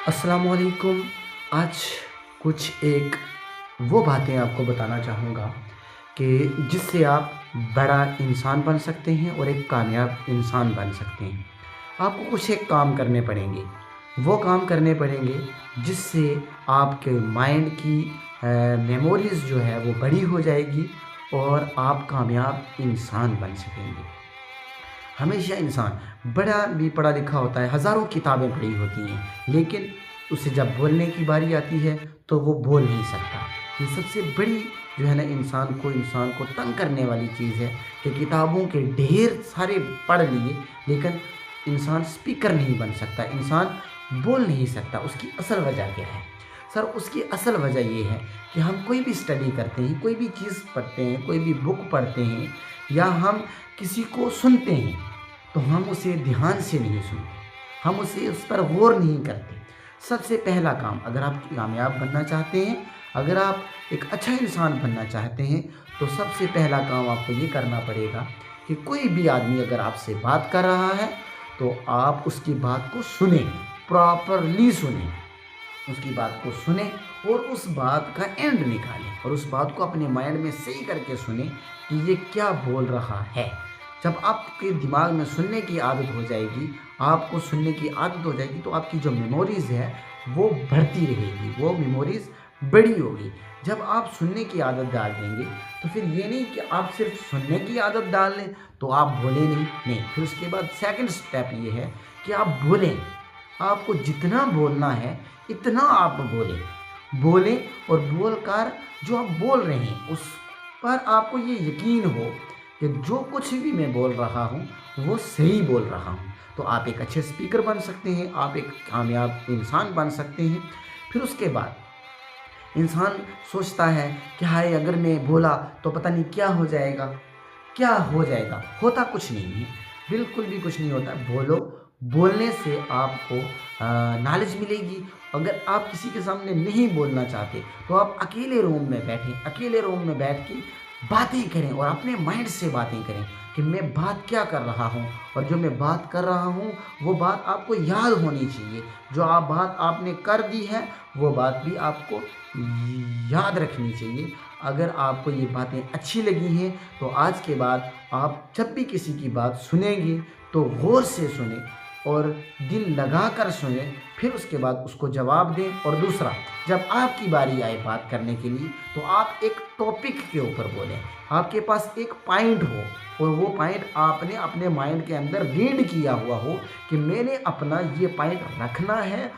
अस्सलाम वालेकुम। आज कुछ एक वो बातें आपको बताना चाहूँगा कि जिससे आप बड़ा इंसान बन सकते हैं और एक कामयाब इंसान बन सकते हैं। आपको कुछ एक काम करने पड़ेंगे, वो काम करने पड़ेंगे जिससे आपके माइंड की मेमोरीज़ जो है वो बड़ी हो जाएगी और आप कामयाब इंसान बन सकेंगे। हमेशा इंसान बड़ा भी पढ़ा लिखा होता है, हज़ारों किताबें पढ़ी होती हैं, लेकिन उसे जब बोलने की बारी आती है तो वो बोल नहीं सकता। ये सबसे बड़ी जो है ना इंसान को तंग करने वाली चीज़ है कि किताबों के ढेर सारे पढ़ लिए, लेकिन इंसान स्पीकर नहीं बन सकता, इंसान बोल नहीं सकता। उसकी असल वजह क्या है? सर, उसकी असल वजह ये है कि हम कोई भी स्टडी करते हैं, कोई भी चीज़ पढ़ते हैं, कोई भी बुक पढ़ते हैं या हम किसी को सुनते हैं, तो हम उसे ध्यान से नहीं सुनते, हम उस पर गौर नहीं करते। सबसे पहला काम, अगर आप कामयाब बनना चाहते हैं, अगर आप एक अच्छा इंसान बनना चाहते हैं, तो सबसे पहला काम आपको ये करना पड़ेगा कि कोई भी आदमी अगर आपसे बात कर रहा है तो आप उसकी बात को सुनें, प्रॉपरली सुनें, उसकी बात को सुनें और उस बात का एंड निकालें और उस बात को अपने माइंड में सही करके सुनें कि ये क्या बोल रहा है। जब आपके दिमाग में सुनने की आदत हो जाएगी, आपको सुनने की आदत हो जाएगी, तो आपकी जो मेमोरीज़ है वो बढ़ती रहेगी, वो मेमोरीज़ बड़ी होगी। जब आप सुनने की आदत डाल देंगे तो फिर ये नहीं कि आप सिर्फ सुनने की आदत डाल लें तो आप बोलें नहीं, फिर उसके बाद सेकंड स्टेप ये है कि आप बोलें। आपको जितना बोलना है इतना आप बोलें और बोलकर जो आप बोल रहे हैं उस पर आपको ये यकीन हो कि जो कुछ भी मैं बोल रहा हूँ वो सही बोल रहा हूँ, तो आप एक अच्छे स्पीकर बन सकते हैं, आप एक कामयाब इंसान बन सकते हैं। फिर उसके बाद इंसान सोचता है कि हाय, अगर मैं बोला तो पता नहीं क्या हो जाएगा, क्या हो जाएगा। होता कुछ नहीं है, बिल्कुल भी कुछ नहीं होता। बोलो, बोलने से आपको नॉलेज मिलेगी। अगर आप किसी के सामने नहीं बोलना चाहते तो आप अकेले रूम में बैठें, अकेले रूम में बैठ के बातें करें और अपने माइंड से बातें करें कि मैं बात क्या कर रहा हूँ, और जो मैं बात कर रहा हूँ वो बात आपको याद होनी चाहिए। जो आप बात आपने कर दी है वो बात भी आपको याद रखनी चाहिए। अगर आपको ये बातें अच्छी लगी हैं तो आज के बाद आप जब भी किसी की बात सुनेंगे तो गौर से सुने और दिल लगा कर सुने, फिर उसके बाद उसको जवाब दें। और दूसरा, जब आपकी बारी आए बात करने के लिए तो आप एक टॉपिक के ऊपर बोलें, आपके पास एक पॉइंट हो और वो पॉइंट आपने अपने माइंड के अंदर रीड किया हुआ हो कि मैंने अपना ये पॉइंट रखना है